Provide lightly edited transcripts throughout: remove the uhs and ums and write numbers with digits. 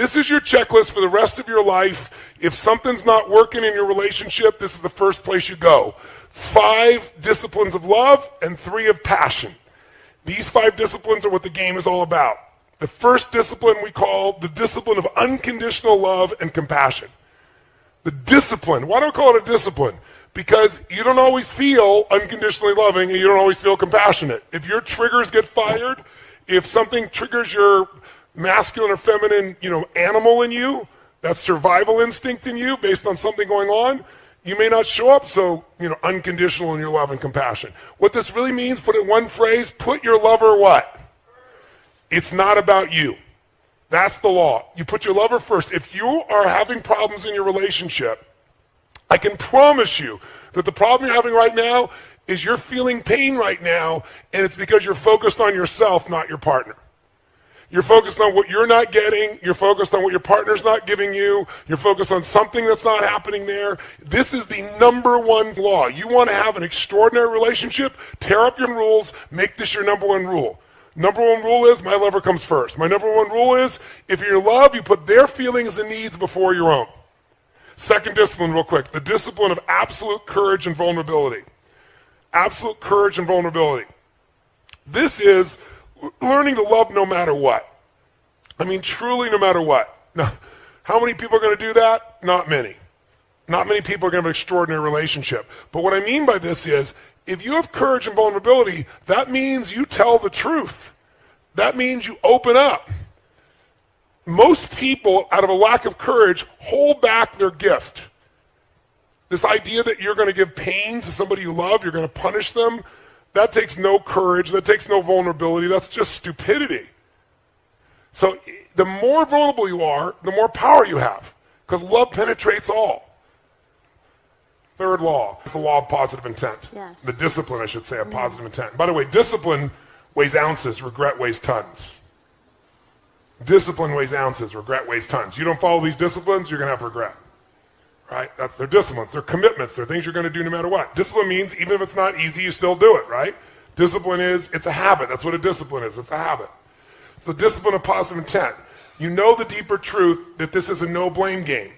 This is your checklist for the rest of your life. If something's not working in your relationship, this is the first place you go. 5 disciplines of love and 3 of passion. These 5 disciplines are what the game is all about. The first discipline we call the discipline of unconditional love and compassion. The discipline. Why do I call it a discipline? Because you don't always feel unconditionally loving and you don't always feel compassionate. If your triggers get fired, if something triggers your masculine or feminine, animal in you, that survival instinct in you based on something going on, you may not show up so, unconditional in your love and compassion. What this really means, put it in one phrase, put your lover what? It's not about you. That's the law. You put your lover first. If you are having problems in your relationship, I can promise you that the problem you're having right now is you're feeling pain right now, and it's because you're focused on yourself, not your partner. You're focused on what you're not getting. You're focused on what your partner's not giving you. You're focused on something that's not happening there. This is the number one law. You want to have an extraordinary relationship, tear up your rules, make this your number one rule. Number one rule is my lover comes first. My number one rule is if you're in love, you put their feelings and needs before your own. Second discipline, real quick, the discipline of absolute courage and vulnerability. Absolute courage and vulnerability. This is learning to love no matter what. I mean, truly no matter what. Now, how many people are going to do that? Not many. Not many people are going to have an extraordinary relationship. But what I mean by this is, if you have courage and vulnerability, that means you tell the truth. That means you open up. Most people, out of a lack of courage, hold back their gift. This idea that you're going to give pain to somebody you love, you're going to punish them, that takes no courage, that takes no vulnerability, that's just stupidity. So the more vulnerable you are, the more power you have, because love penetrates all. Third law is the law of positive intent. Yes. The discipline, I should say, of positive intent. By the way, discipline weighs ounces, regret weighs tons. Discipline weighs ounces, regret weighs tons. You don't follow these disciplines, you're going to have regret. Right? That's their disciplines, their commitments, they're things you're going to do no matter what. Discipline means even if it's not easy, you still do it, right? Discipline is, it's a habit. That's what a discipline is. It's a habit. It's the discipline of positive intent. You know the deeper truth that this is a no-blame game.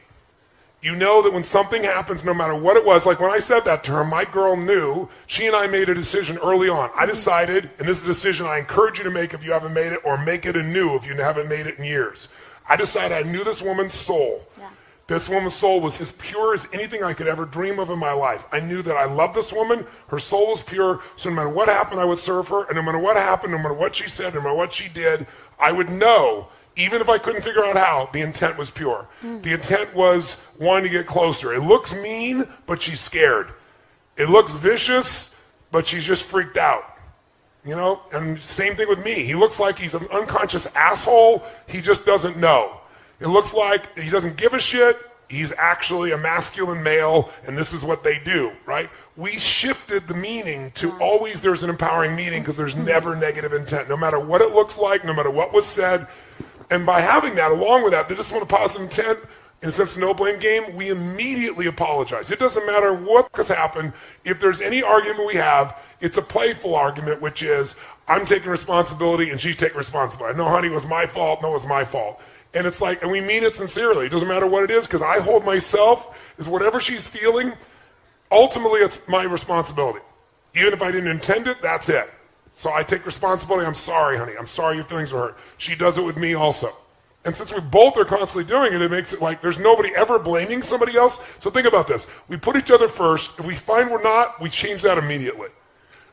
You know that when something happens, no matter what it was, like when I said that to her, my girl knew, she and I made a decision early on. I decided, and this is a decision I encourage you to make if you haven't made it, or make it anew if you haven't made it in years. I decided I knew this woman's soul. Yeah. This woman's soul was as pure as anything I could ever dream of in my life. I knew that I loved this woman, her soul was pure, so no matter what happened, I would serve her, and no matter what happened, no matter what she said, no matter what she did, I would know, even if I couldn't figure out how, the intent was pure. The intent was wanting to get closer. It looks mean, but she's scared. It looks vicious, but she's just freaked out. And same thing with me. He looks like he's an unconscious asshole. He just doesn't know. It looks like he doesn't give a shit. He's actually a masculine male, and this is what they do, right? We shifted the meaning to always there's an empowering meaning because there's never negative intent, no matter what it looks like, no matter what was said. And by having that, along with that, the discipline of positive intent, in a sense, the no-blame game, we immediately apologize. It doesn't matter what has happened. If there's any argument we have, it's a playful argument, which is, I'm taking responsibility and she's taking responsibility. No, honey, it was my fault. No, it was my fault. And it's like, and we mean it sincerely. It doesn't matter what it is, because I hold myself as whatever she's feeling, ultimately it's my responsibility. Even if I didn't intend it, that's it. So I take responsibility. I'm sorry, honey. I'm sorry your feelings were hurt. She does it with me also. And since we both are constantly doing it, it makes it like there's nobody ever blaming somebody else. So think about this. We put each other first. If we find we're not, we change that immediately,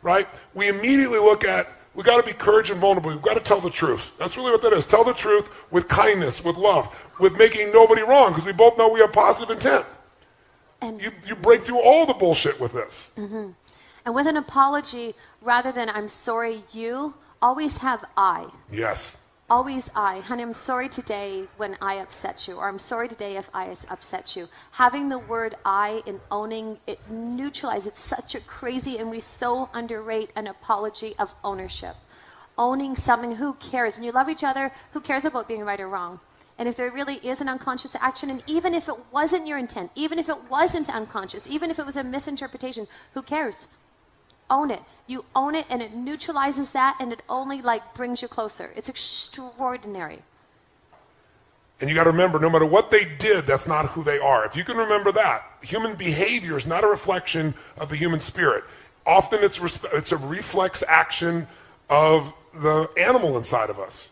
right? We immediately look at, we got to be courage and vulnerable. We've got to tell the truth. That's really what that is. Tell the truth with kindness, with love, with making nobody wrong, because we both know we have positive intent. And you break through all the bullshit with this. Mm-hmm. And with an apology, rather than I'm sorry you, always have I. Yes. Always I. Honey, I'm sorry today when I upset you, or I'm sorry today if I upset you. Having the word I and owning it neutralizes. It's such a crazy, and we so underrate an apology of ownership. Owning something, who cares? When you love each other, who cares about being right or wrong? And if there really is an unconscious action, and even if it wasn't your intent, even if it wasn't unconscious, even if it was a misinterpretation, who cares? Own it. You own it, and it neutralizes that, and it only brings you closer. It's extraordinary. And you got to remember, no matter what they did, that's not who they are. If you can remember that, human behavior is not a reflection of the human spirit. Often it's a reflex action of the animal inside of us.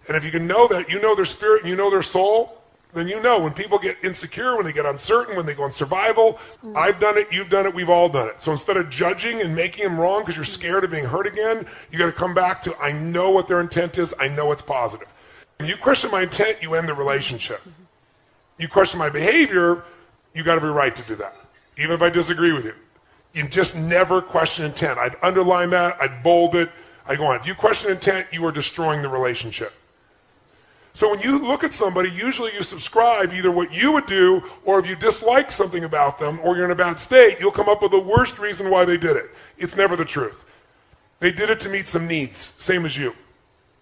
And if you can know that, you know their spirit and you know their soul, then you know when people get insecure, when they get uncertain, when they go in survival, I've done it, you've done it, we've all done it. So instead of judging and making them wrong because you're scared of being hurt again, you got to come back to, I know what their intent is, I know it's positive. When you question my intent, you end the relationship. You question my behavior, you got every right to do that, even if I disagree with you. You just never question intent. I'd underline that, I'd bold it, I'd go on. If you question intent, you are destroying the relationship. So when you look at somebody, usually you subscribe either what you would do, or if you dislike something about them, or you're in a bad state, you'll come up with the worst reason why they did it. It's never the truth. They did it to meet some needs, same as you.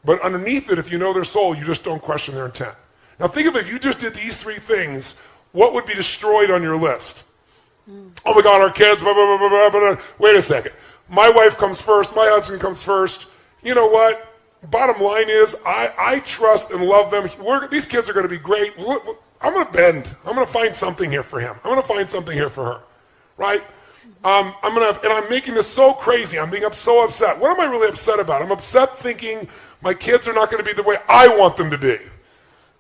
But underneath it, if you know their soul, you just don't question their intent. Now think of it, if you just did these three things, what would be destroyed on your list? Oh my God, our kids, blah, blah, blah, blah, blah, blah. Wait a second. My wife comes first, my husband comes first. You know what? Bottom line is, I trust and love them. These kids are going to be great. I'm going to bend. I'm going to find something here for him. I'm going to find something here for her, right? And I'm making this so crazy. I'm being so upset. What am I really upset about? I'm upset thinking my kids are not going to be the way I want them to be.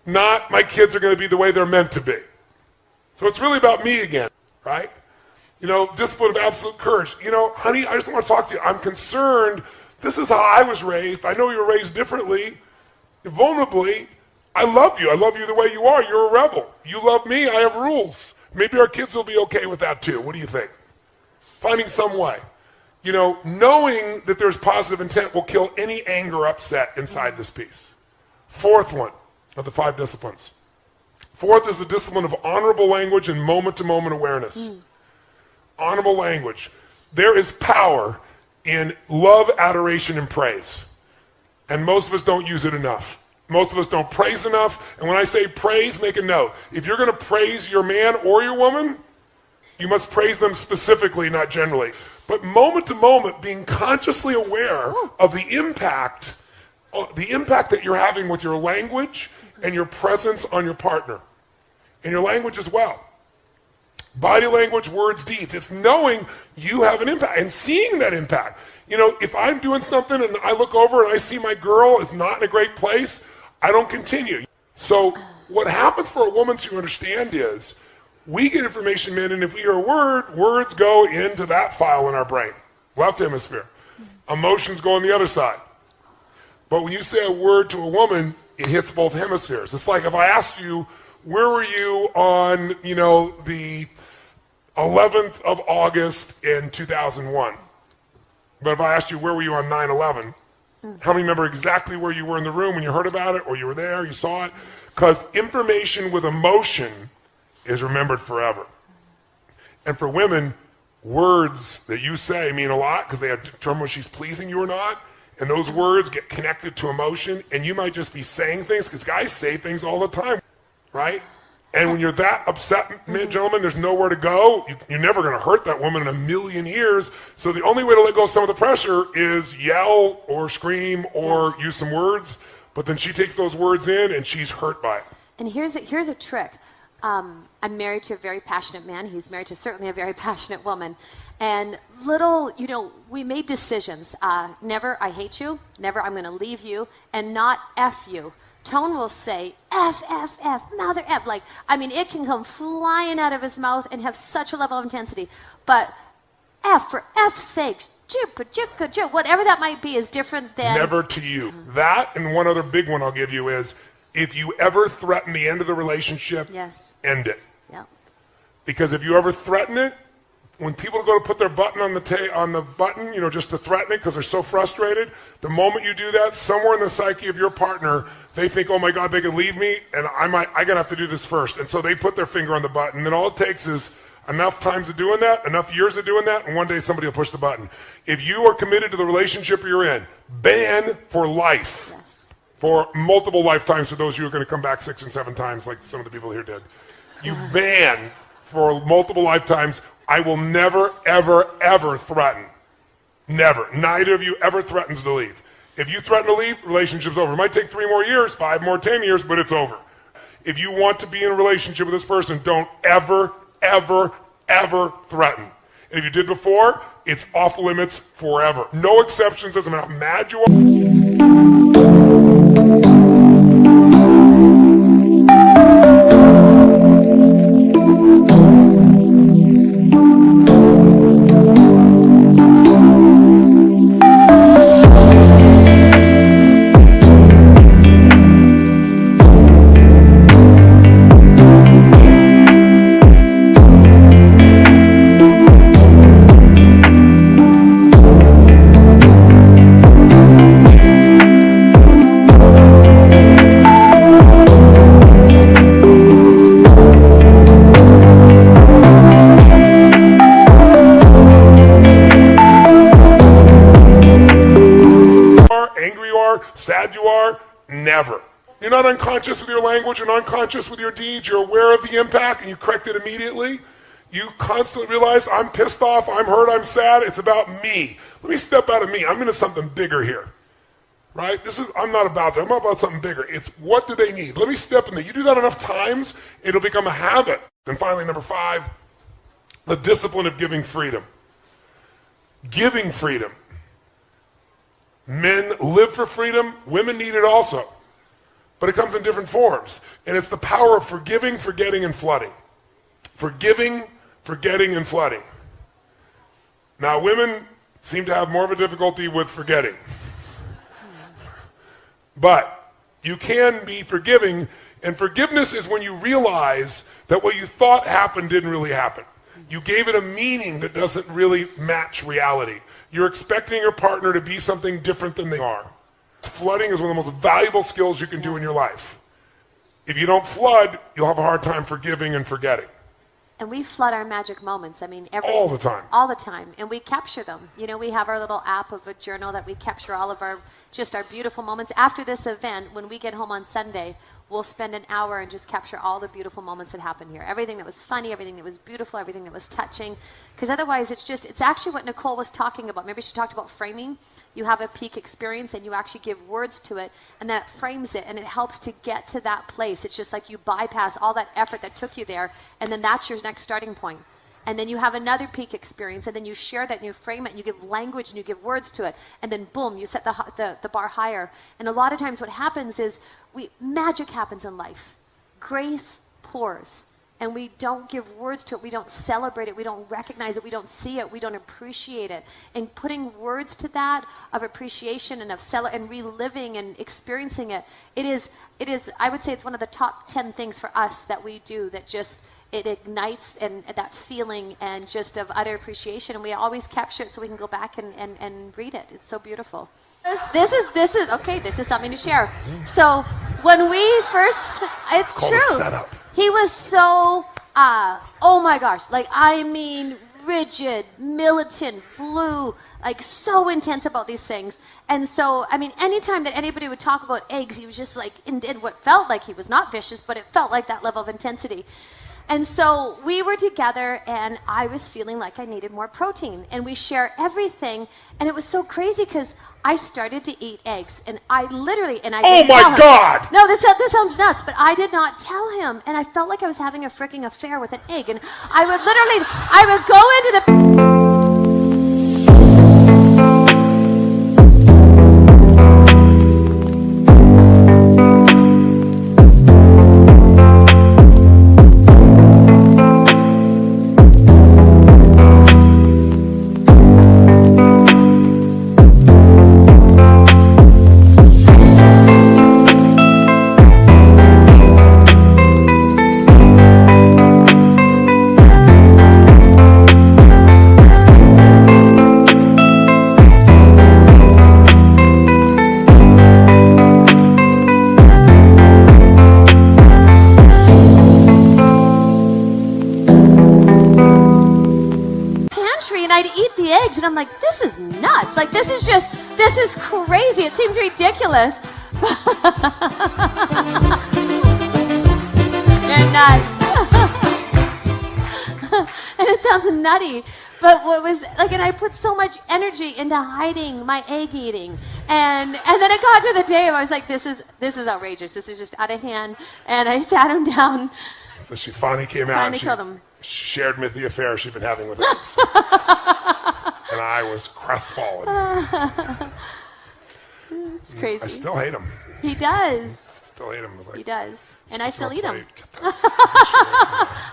Not my kids are going to be the way they're meant to be. So it's really about me again, right? You know, discipline of absolute courage. You know, honey, I just want to talk to you. I'm concerned. This is how I was raised. I know you were raised differently, vulnerably. I love you. I love you the way you are. You're a rebel. You love me. I have rules. Maybe our kids will be okay with that too. What do you think? Finding some way. You know, knowing that there's positive intent will kill any anger or upset inside this piece. Fourth one of the 5 disciplines. Fourth is the discipline of honorable language and moment-to-moment awareness. Honorable language. There is power in love, adoration, and praise. And most of us don't use it enough. Most of us don't praise enough. And when I say praise, make a note. If you're going to praise your man or your woman, you must praise them specifically, not generally. But moment to moment, being consciously aware of the impact that you're having with your language and your presence on your partner. And your language as well. Body language, words, deeds. It's knowing you have an impact and seeing that impact. You know, if I'm doing something and I look over and I see my girl is not in a great place, I don't continue. So what happens for a woman to understand is we get information in, and if we hear a word, words go into that file in our brain, left hemisphere. Emotions go on the other side. But when you say a word to a woman, it hits both hemispheres. It's like if I asked you, where were you on, you know, the 11th of August in 2001? But if I asked you, where were you on 9/11? How many remember exactly where you were in the room when you heard about it, or you were there, you saw it? Because information with emotion is remembered forever. And for women, words that you say mean a lot because they determine whether she's pleasing you or not. And those words get connected to emotion, and you might just be saying things, because guys say things all the time, right? And when you're that upset, gentlemen, there's nowhere to go. You're never going to hurt that woman in a million years. So the only way to let go of some of the pressure is yell or scream or use some words. But then she takes those words in and she's hurt by it. And here's a trick. I'm married to a very passionate man. He's married to certainly a very passionate woman. And we made decisions. Never, I hate you. Never, I'm going to leave you. And not F you. Tone will say, F, F, F, mother F. Like, I mean, it can come flying out of his mouth and have such a level of intensity. But F, for F's sake, whatever that might be is different than... Never to you. That, and one other big one I'll give you is, if you ever threaten the end of the relationship, end it. Yep. Because if you ever threaten it, when people go to put their button on the button, just to threaten it because they're so frustrated, the moment you do that, somewhere in the psyche of your partner, they think, oh my God, they could leave me, and I'm gonna have to do this first. And so they put their finger on the button, and then all it takes is enough times of doing that, enough years of doing that, and one day somebody will push the button. If you are committed to the relationship you're in, ban for life. Yes. For multiple lifetimes, for those of you who are going to come back 6 and 7 times like some of the people here did. You ban for multiple lifetimes. I will never, ever, ever threaten. Never. Neither of you ever threatens to leave. If you threaten to leave, relationship's over. It might take 3 more years, 5 more, 10 years, but it's over. If you want to be in a relationship with this person, don't ever, ever, ever threaten. And if you did before, it's off limits forever. No exceptions, doesn't matter how mad you are. Angry you are, sad you are, never. You're not unconscious with your language, you're not unconscious with your deeds, you're aware of the impact and you correct it immediately. You constantly realize, I'm pissed off, I'm hurt, I'm sad, it's about me. Let me step out of me, I'm into something bigger here. Right? I'm not about that, I'm about something bigger. It's what do they need? Let me step in there. You do that enough times, it'll become a habit. And finally, number 5, the discipline of giving freedom. Giving freedom. Men live for freedom, women need it also. But it comes in different forms. And it's the power of forgiving, forgetting, and flooding. Forgiving, forgetting, and flooding. Now, women seem to have more of a difficulty with forgetting. But you can be forgiving, and forgiveness is when you realize that what you thought happened didn't really happen. You gave it a meaning that doesn't really match reality. You're expecting your partner to be something different than they are. Flooding is one of the most valuable skills you can do in your life. If you don't flood, you'll have a hard time forgiving and forgetting. And we flood our magic moments. I mean, all the time. All the time. And we capture them. You know, we have our little app of a journal that we capture all of our beautiful moments. After this event, when we get home on Sunday, we'll spend an hour and just capture all the beautiful moments that happened here. Everything that was funny, everything that was beautiful, everything that was touching. Because otherwise, it's actually what Nicole was talking about. Maybe she talked about framing. You have a peak experience and you actually give words to it, and that frames it, and it helps to get to that place. It's just like you bypass all that effort that took you there, and then that's your next starting point. And then you have another peak experience, and then you share that and you frame it and you give language and you give words to it, and then boom, you set the bar higher. And a lot of times what happens is magic happens in life. Grace pours, and we don't give words to it, we don't celebrate it, we don't recognize it, we don't see it, we don't appreciate it. And putting words to that of appreciation and and reliving and experiencing it, it is, I would say it's one of the top 10 things for us that we do that just, it ignites and that feeling and just of utter appreciation, and we always capture it so we can go back and read it. It's so beautiful. This is something to share. So when we first, it's true. A setup. He was so, oh my gosh, like I mean, rigid, militant, blue, like so intense about these things. And so, I mean, anytime that anybody would talk about eggs, he was just like, and what felt like he was not vicious, but it felt like that level of intensity. And so we were together, and I was feeling like I needed more protein. And we share everything, and it was so crazy because I started to eat eggs, and I literally, and I didn't tell him. Oh my God! No, this sounds nuts, but I did not tell him, and I felt like I was having a freaking affair with an egg. And I would go into the... And I'm like, this is nuts. Like, this is crazy. It seems ridiculous. You're nuts. And it sounds nutty. But what was like, and I put so much energy into hiding my egg eating, and then it got to the day where I was like, this is outrageous. This is just out of hand. And I sat him down. So she finally came out Finally and told him. she shared me the affair she'd been having with eggs. And I was crestfallen. It's crazy. I still hate him. He does. Still hate him. Like, He does. And I still eat him.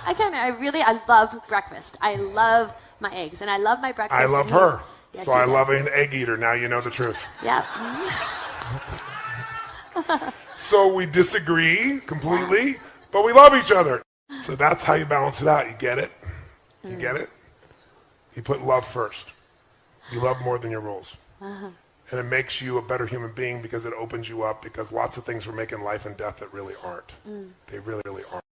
I love breakfast. I love my eggs, and I love my breakfast. I love and her. Yes, So he I does. love an egg eater. Now you know the truth. Yeah. So we disagree completely, but we love each other. So that's how you balance it out. You get it? You get it? You put love first. You love more than your rules. And it makes you a better human being because it opens you up, because lots of things we're making life and death that really aren't. They really, really aren't.